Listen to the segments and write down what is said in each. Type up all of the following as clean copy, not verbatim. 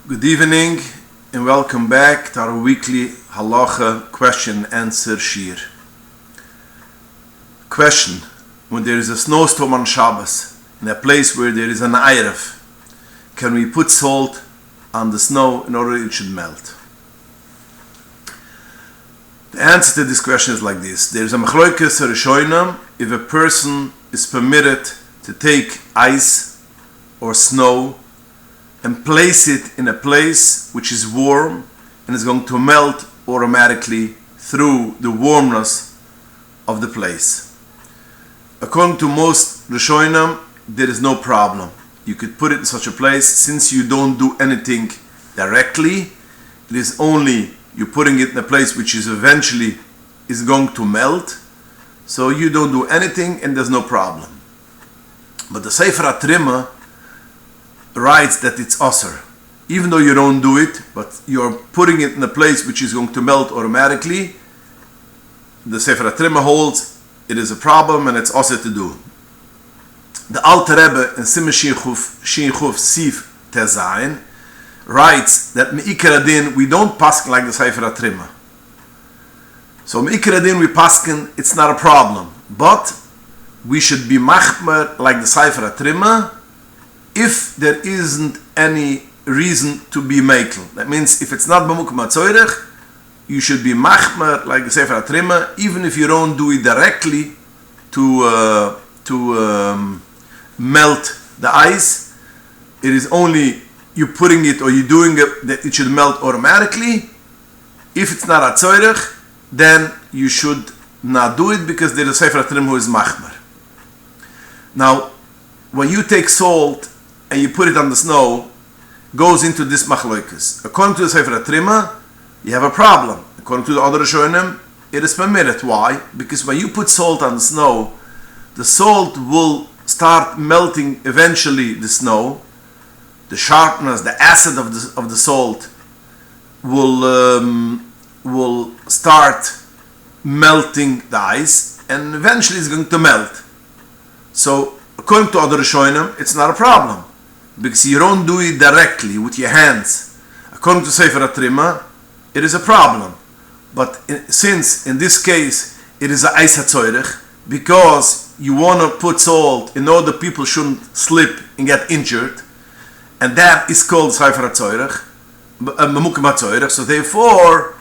Good evening and welcome back to our weekly Halacha question and answer shir. Question: when there is a snowstorm on Shabbos in a place where there is an Erev, can we put salt on the snow in order it should melt? The answer to this question is like this. There is a machlokas rishonim if a person is permitted to take ice or snow and place it in a place which is warm and is going to melt automatically through the warmness of the place. According to most Rishonim, there is no problem. You could put it in such a place since you don't do anything directly. It is only you're putting it in a place which is eventually is going to melt. So you don't do anything and there's no problem. But the Sefer HaTrimah writes that it's asur, even though you don't do it, but you're putting it in a place which is going to melt automatically. The Sefer HaTrimah holds it is a problem and it's asur to do. The Alter Rebbe in Siman Shin Chuf Sif Tezayin writes that Me'ikar Adin we don't paskin like the Sefer HaTrimah. So Me'ikar Adin we paskin it's not a problem, but we should be machmer like the Sefer HaTrimah if there isn't any reason to be mekel. That means if it's not b'mukum ha'tzoyrech, you should be machmer like the Sefer HaTrimah, even if you don't do it directly to melt the ice. It is only you putting it or you doing it that it should melt automatically. If it's not a tzoyrech, then you should not do it because there is a Sefer HaTrimah who is machmer. Now, when you take salt and you put it on the snow, goes into this machloikas. According to the Sefer HaTrimah, you have a problem. According to the other Rishonim, it is permitted. Why? Because when you put salt on the snow, the salt will start melting eventually the snow. The sharpness, the acid of the salt will start melting the ice, and eventually it's going to melt. So, according to other Rishonim, it's not a problem, because you don't do it directly with your hands. According to Sefer HaTrimah, it is a problem. But since in this case it is a eis hatzoyrech, because you want to put salt in order people shouldn't slip and get injured, and that is called Sefer HaTzoyrech, Memukim HaTzoyrech. So therefore,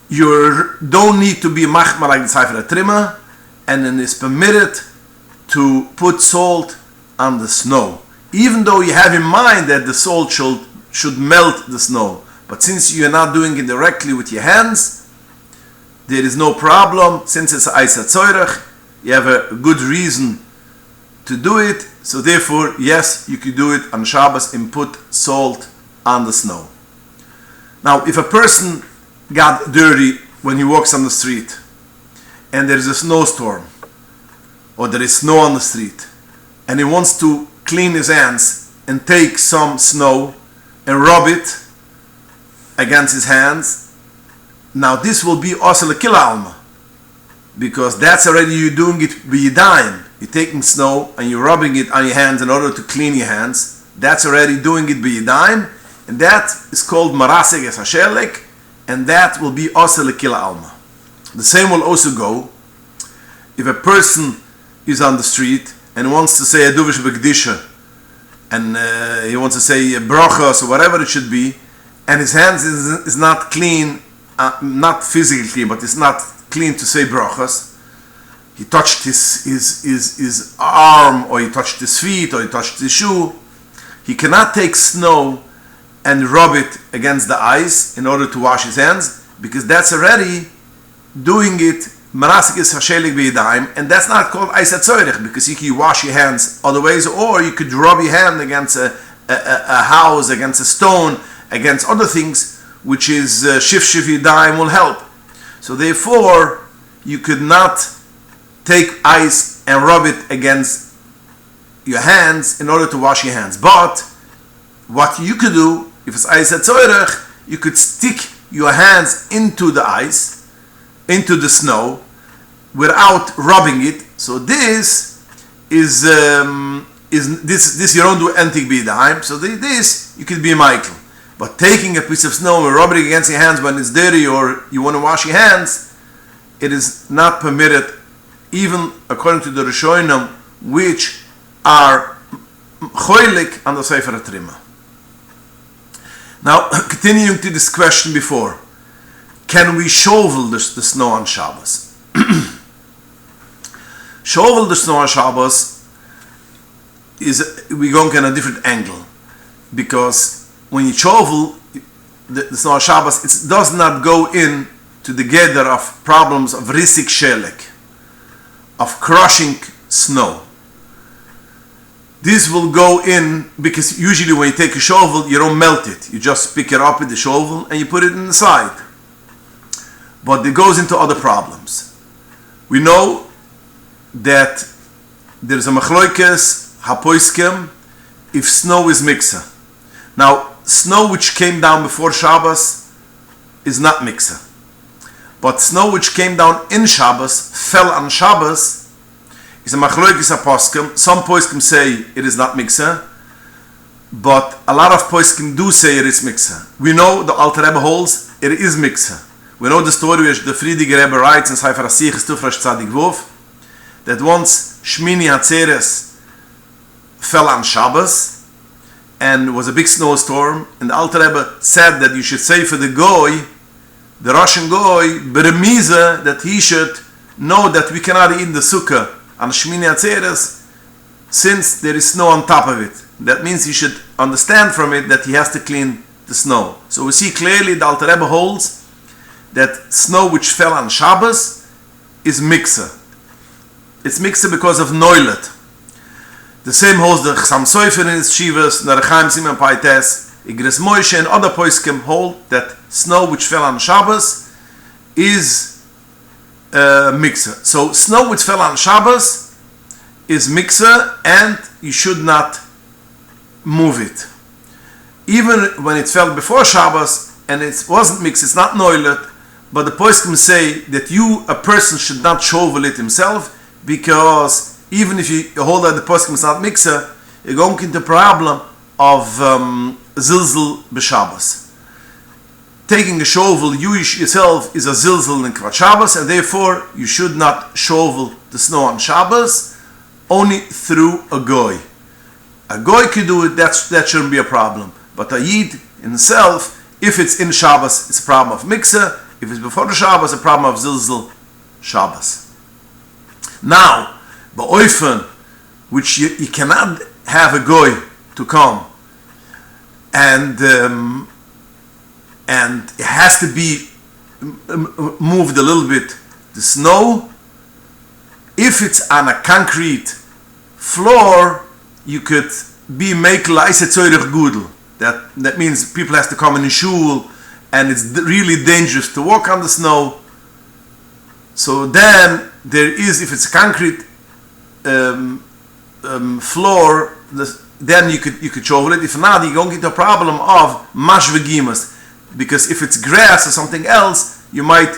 you don't need to be machma like the Sefer HaTrimah, and then it's permitted to put salt on the snow, even though you have in mind that the salt should melt the snow. But since you're not doing it directly with your hands, there is no problem. Since it's eis hatzoyrech, you have a good reason to do it. So therefore, yes, you could do it on Shabbos and put salt on the snow. Now, if a person got dirty when he walks on the street and there is a snowstorm or there is snow on the street and he wants to clean his hands and take some snow and rub it against his hands, now this will be also l'kila alma, because that's already you doing it b'yadayim. You're taking snow and you're rubbing it on your hands in order to clean your hands. That's already doing it b'yadayim, and that is called marasek es hashelek, and that will be also l'kila alma. The same will also go if a person is on the street and wants to say a duvish b'kedisha, and he wants to say brachos or whatever it should be, and his hands is not clean, not physically clean, but it's not clean to say brachos. He touched his arm, or he touched his feet, or he touched his shoe. He cannot take snow and rub it against the ice in order to wash his hands, because that's already doing it marasik is hashelik b'yadayim, and that's not called eis hatzoyrech, because you can wash your hands other ways, or you could rub your hand against a house, against a stone, against other things, which is shif yadayim will help. So therefore, you could not take ice and rub it against your hands in order to wash your hands. But what you could do, if it's eis hatzoyrech, you could stick your hands into the ice, into the snow, without rubbing it. So this is this you don't do anything b'yadayim. So this you could be Michael. But taking a piece of snow and rubbing it against your hands when it's dirty or you want to wash your hands, it is not permitted, even according to the Rishonim, which are choilik on the Sefer HaTrima. Now, continuing to this question before, can we shovel the snow on Shabbos? Shovel the snow on Shabbos we're going in a different angle, because when you shovel the snow on Shabbos, it does not go in to the gather of problems of risik shelek, of crushing snow. This will go in because usually when you take a shovel, you don't melt it. You just pick it up with the shovel and you put it inside. But it goes into other problems. We know that there's a machloikes hapoiskim if snow is miksa. Now, snow which came down before Shabbos is not miksa. But snow which came down in Shabbos, fell on Shabbos, is a machloikes haposkim. Some poskim say it is not miksa, but a lot of poskim do say it is miksa. We know the Alter Rebbe holds it is miksa. We know the story which the Friediger Rebbe writes in Sefer HaSichos Tufresh Tzadik Vov, that once Shmini Atzeres fell on Shabbos and was a big snowstorm, and the Alter Rebbe said that you should say for the goy, the Russian goy, beremize, that he should know that we cannot eat the sukkah on Shmini Atzeres since there is snow on top of it. That means he should understand from it that he has to clean the snow. So we see clearly the Alter Rebbe holds that snow which fell on Shabbos is miksa. It's miksa because of noilet. The same holds the Chassam Sofer in his Shivas, Narachaim Simon Paites, Igres Moshe, and other poskim hold that snow which fell on Shabbos is miksa. So snow which fell on Shabbos is miksa, and you should not move it. Even when it fell before Shabbos and it wasn't mixed, it's not noilet, but the poskim say that a person should not shovel it himself, because even if you hold that the poskim is not miksa, you're going into the problem of zilzal b'Shabbos. Taking a shovel, you yourself, is a zilzal in Kvat Shabbos, and therefore you should not shovel the snow on Shabbos, only through a goy. A goy could do it, that shouldn't be a problem. But a yid himself, if it's in Shabbos, it's a problem of miksa. If it's before the Shabbos, a problem of zilzal Shabbos. Now, ba'oifen, which you cannot have a goy to come, and it has to be moved a little bit, the snow. If it's on a concrete floor, you could be make laise tzorich gudel. That means people have to come in shul, and it's really dangerous to walk on the snow. So then there is, if it's a concrete floor, then you could shovel it. If not, you're going to get a problem of mash vegimas, because if it's grass or something else, you might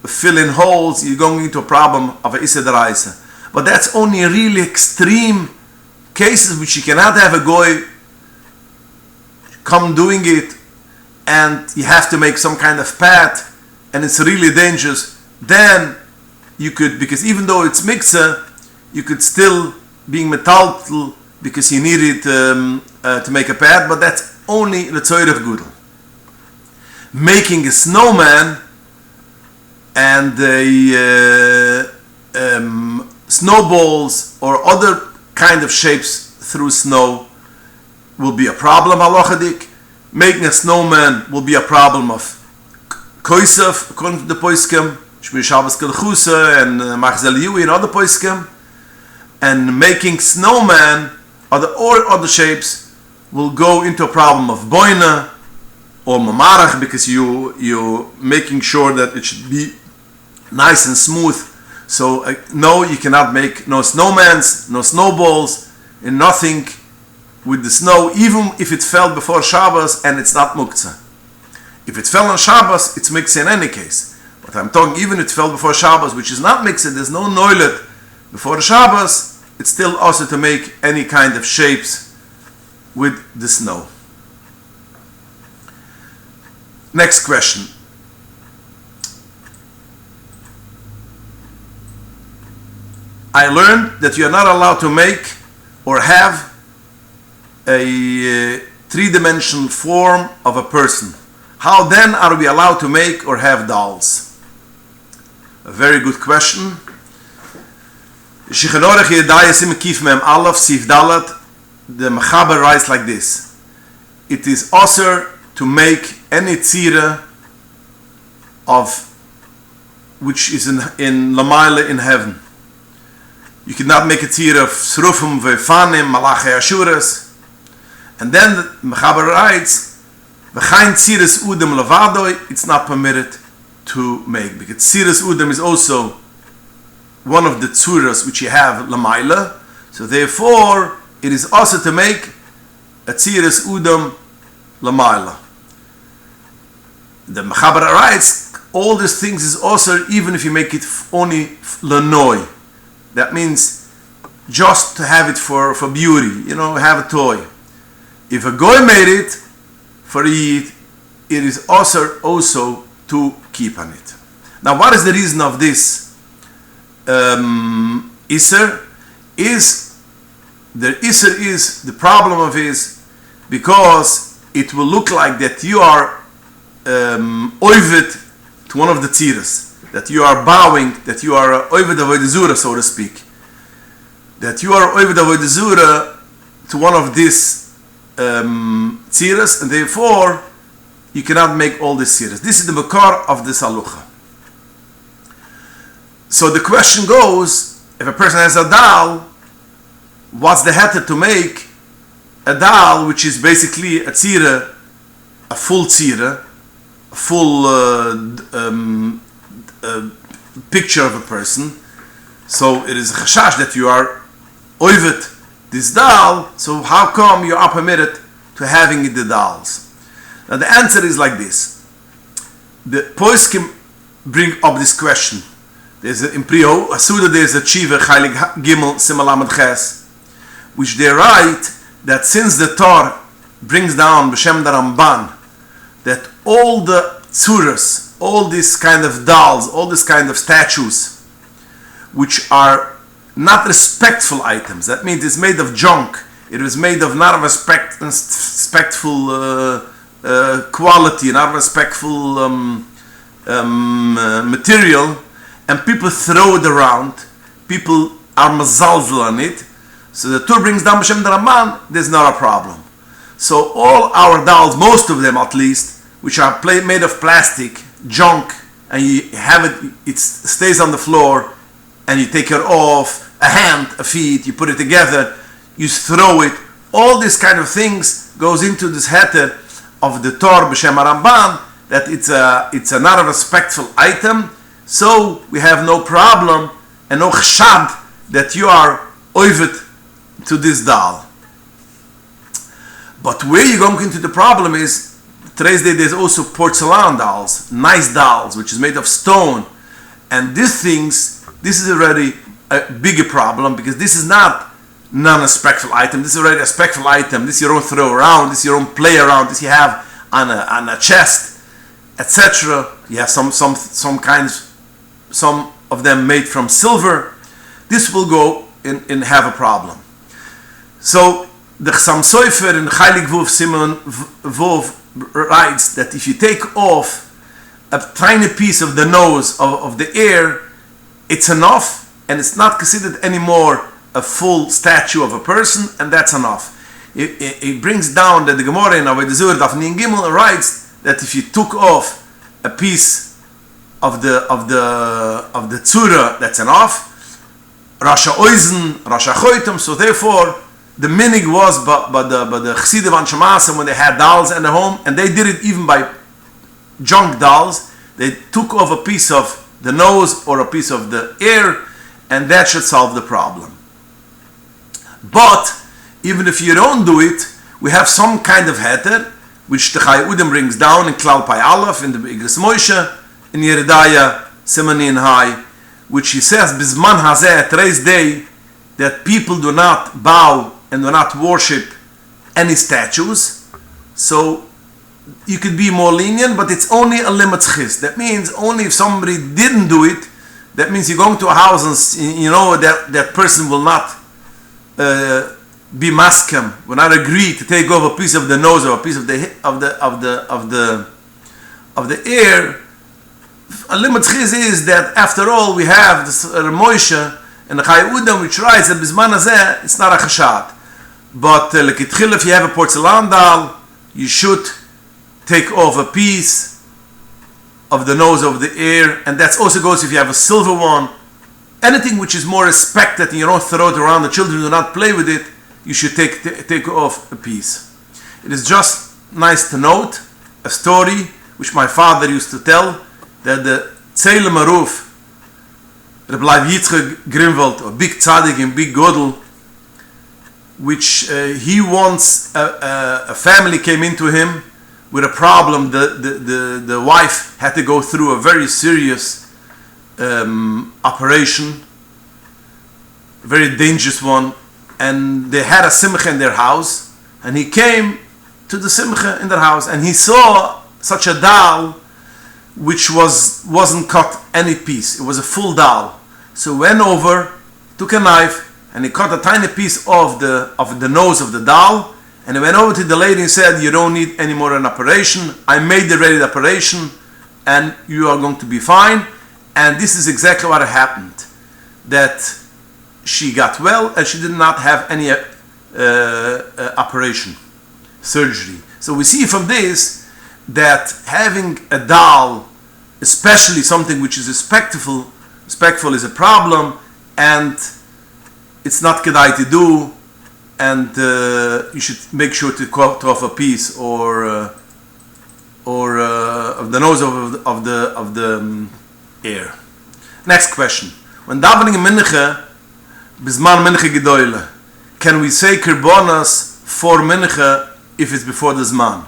fill in holes. You're going into a problem of a issa deraisa. But that's only really extreme cases which you cannot have a goy come doing it, and you have to make some kind of path, and it's really dangerous. Then you could, because even though it's miksa, you could still being metaltal because you need it to make a path, but that's only the tzorich gudel. Making a snowman and snowballs or other kind of shapes through snow will be a problem, halachadik. Making a snowman will be a problem of koisef, according to the poskim, Shmir Shabbos Kelchusa and Machzel Yui and other poskim. And making snowman or other shapes will go into a problem of boina or mamarach, because you're making sure that it should be nice and smooth. So no, you cannot make no snowmans, no snowballs, and nothing with the snow, even if it fell before Shabbos and it's not muktzah. If it fell on Shabbos, it's muktzah in any case. But I'm talking even if it fell before Shabbos, which is not muktzah, there's no noilet before the Shabbos, it's still also to make any kind of shapes with the snow. Next question. I learned that you are not allowed to make or have a three-dimensional form of a person. How then are we allowed to make or have dolls? A very good question. The Mechaber writes like this: it is osur to make any tzira of which is in Lamaila in heaven. You cannot make a tzira of Srufim, Vefanim, Malachi Ashuras. And then the Mechaber writes, V'chain tziras udem levadoi, it's not permitted to make, because tziras udem is also one of the tzuras which you have Lamaila. So therefore, it is also to make a tziras udem Lamaila. The Mechaber writes, all these things is also even if you make it only lanoi. That means just to have it for beauty, have a toy. If a goy made it for Eid, it is also to keep on it. Now, what is the reason of this Isser? The problem of is because it will look like that you are oivet to one of the tziras, that you are bowing, that you are oivet avodah zura, so to speak, that you are oivet avodah zura to one of these tziras, and therefore you cannot make all these tziras. This is the makar of this halacha. So the question goes, if a person has a dal, what's the heter to make a dal which is basically a tzira, a full tzira, a full picture of a person? So it is a chashash that you are oivet this dal, so how come you are permitted to having the dals? Now the answer is like this. The poskim bring up this question. There's in Priho Asuda, there's a Chiva Chaylik Gimel Simalamad Ches, which they write that since the Torah brings down B'Shem the Ramban that all the tzuras, all these kind of dolls, all these kind of statues, which are not respectful items, that means it's made of junk, it was made of not respectful quality, not respectful material, and people throw it around, people are mazalzel on it, so the Torah brings down B'Shem the Ramban, there's not a problem. So all our dolls, most of them at least, which are made of plastic, junk, and you have it stays on the floor, and you take it off, a hand, a feet, you put it together, you throw it, all these kind of things goes into this heter of the Torah B'Shem Ramban, that it's a not a respectful item, so we have no problem, and no chshad that you are oivet to this doll. But where you're going into the problem is, today's day there's also porcelain dolls, nice dolls, which is made of stone. And these things, this is already a bigger problem, because this is not non-respectful item. This is already a respectful item. This you don't throw around, this you don't play around, this you have on a chest, etc. You have some kinds, some of them made from silver. This will go and have a problem. So the Chassam Sofer in Chaylik Vov Simon Vov writes that if you take off a tiny piece of the nose of the ear, it's enough, and it's not considered anymore a full statue of a person, and that's enough. It brings down that the Gemara in Avodah Zarah Daf Nin Gimel writes that if you took off a piece of the tzura, that's enough. Rasha Oizen, Rasha Choitum. So therefore, the minig was but the Chassidim and Shemasim, when they had dolls in their home, and they did it even by junk dolls. They took off a piece of the nose or a piece of the ear, and that should solve the problem. But even if you don't do it, we have some kind of heter, which the Chai Udim brings down in Klal Pai Aleph, in the Igris Moshe, in Yeridaya, Simanin High, which he says, Bizman Hazeh, today's day, that people do not bow and do not worship any statues. So you could be more lenient, but it's only a limit chis. That means only if somebody didn't do it, that means you're going to a house and you know that person will not be maskem, will not agree to take off a piece of the nose or a piece of the ear. A limit chis is that after all we have this Moshe and the Chai Udam which writes that bisman hazeh it's not a chashad. But lekitchil, if you have a porcelain doll, you should take off a piece of the nose of the ear, and that also goes if you have a silver one. Anything which is more respected and you don't throw it around, the children do not play with it, you should take off a piece. It is just nice to note a story which my father used to tell, that the Tzele Maruf, Reb Leib Yitzchak Grimwald, a big tzaddik and big godel, which he once a family came into him with a problem. The wife had to go through a very serious operation, a very dangerous one, and they had a simcha in their house, and he came to the simcha in their house and he saw such a dal which wasn't cut any piece. It was a full dal. So went over, took a knife, and he cut a tiny piece of the nose of the doll, and he went over to the lady and said, you don't need any more an operation. I made the ready operation and you are going to be fine. And this is exactly what happened, that she got well and she did not have any operation, surgery. So we see from this that having a doll, especially something which is respectful is a problem, and it's not kedai to do, and you should make sure to cut off a piece or of the nose of the ear. Next question: when davening mincha bisman mincha gedoyle, can we say kirbonas for mincha if it's before the zman?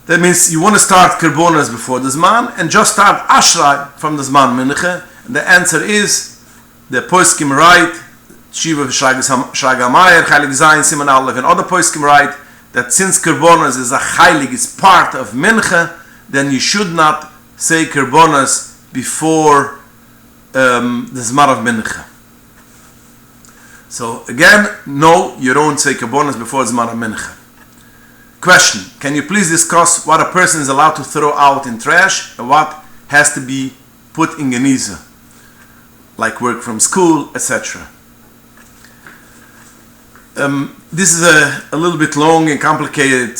That means you want to start kirbonas before the zman and just start ashray from the zman mincha. And the answer is the poskim right, Shiva Shagamayr, Heilig Zayin, Siman Aleph, and other poskim right that since kirbonas is a heilig, is part of mincha, then you should not say kirbonas before the zman of mincha. So again, no, you don't say kirbonas before the zman of mincha. Question: can you please discuss what a person is allowed to throw out in trash and what has to be put in geniza, like work from school, etc.? This is a little bit long and complicated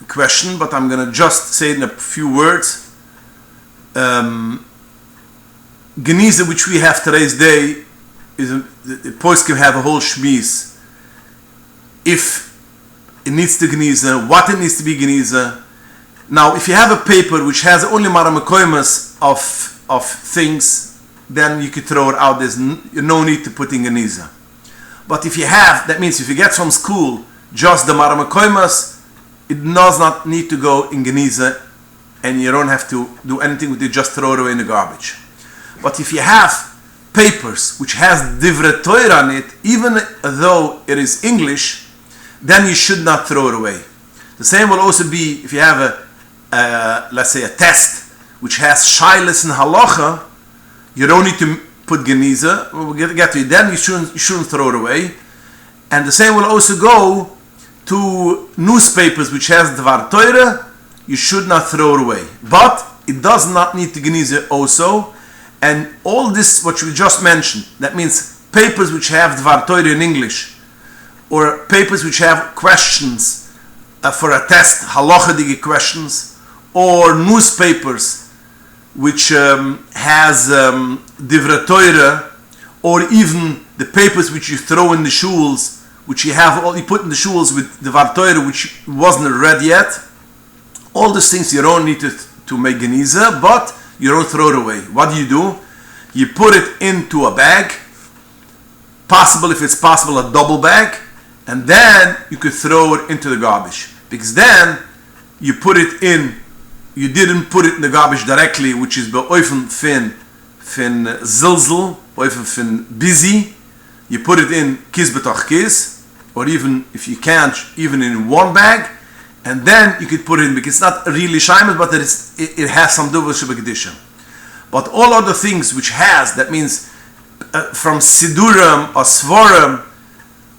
question, but I'm going to just say it in a few words. Geniza, which we have today's day, is the poskim have a whole shmiz. If it needs to geniza, what it needs to be geniza. Now, if you have a paper which has only maramekoimas of things, then you could throw it out. There's no need to put in geniza. But if you have, that means if you get from school just the maramekoimas, it does not need to go in geniza, and you don't have to do anything with it. Just throw it away in the garbage. But if you have papers which has divrei Torah on it, even though it is English, then you should not throw it away. The same will also be if you have let's say a test which has shailas and halacha, you don't need to put geniza. We'll get to it. Then you shouldn't throw it away. And the same will also go to newspapers which has dvar Torah. You should not throw it away. But it does not need to geniza also. And all this what we just mentioned, that means papers which have dvar Torah in English, or papers which have questions for a test, halachadige questions, or newspapers which has divrei Torah, or even the papers which you throw in the shuls, which you put in the shuls with divrei Torah which wasn't read yet. All these things you don't need to make geniza, but you don't throw it away. What do? You put it into a bag, possible if it's possible a double bag, and then you could throw it into the garbage. Because then you put it in, you didn't put it in the garbage directly, which is be'oifen fin zilzel, oifen fin busy. You put it in kis betoch kis, or even if you can't, even in one bag, and then you could put it in, because it's not really shaymas, but it has some duvah shebekdisha. But all other things which has, that means from sidurim or svarim,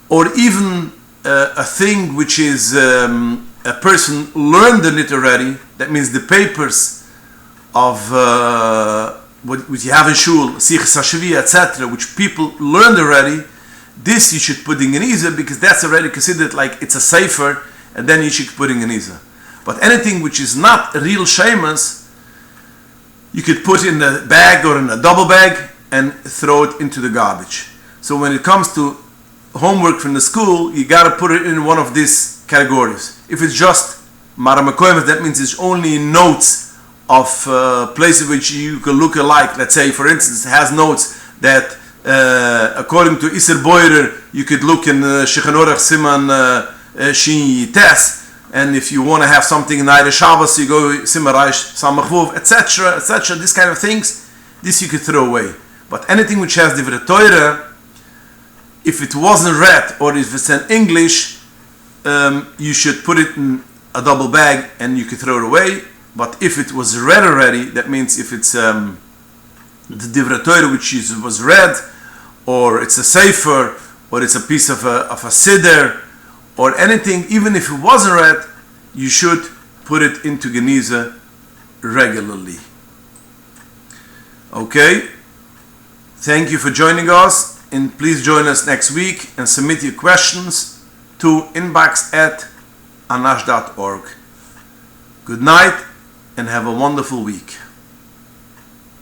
or even a thing which is a person learned in it already, that means the papers of what you have in shul, sichas hashvi, etc., which people learned already, this you should put in geniza, because that's already considered like it's a sefer, and then you should put in geniza. But anything which is not real shemas, you could put in a bag or in a double bag and throw it into the garbage. So when it comes to homework from the school, you got to put it in one of these categories. If it's just maramakoyim, that means it's only notes of places which you can look alike. Let's say, for instance, it has notes that according to Isser Boirer, you could look in Shulchan Aruch Siman Shin Tes, and if you want to have something in Eire Shabbos, you go Siman Reish Samach Vuv, etc., etc. This kind of things, this you could throw away. But anything which has Divrei Torah, if it wasn't read, or if it's in English, you should put it in a double bag and you could throw it away. But if it was read already, that means if it's the Divrei Torah which was read, or it's a sefer, or it's a piece of a siddur, or anything, even if it wasn't read, you should put it into geniza regularly. Okay? Thank you for joining us, and please join us next week and submit your questions to inbox@Anash.org. Good night and have a wonderful week.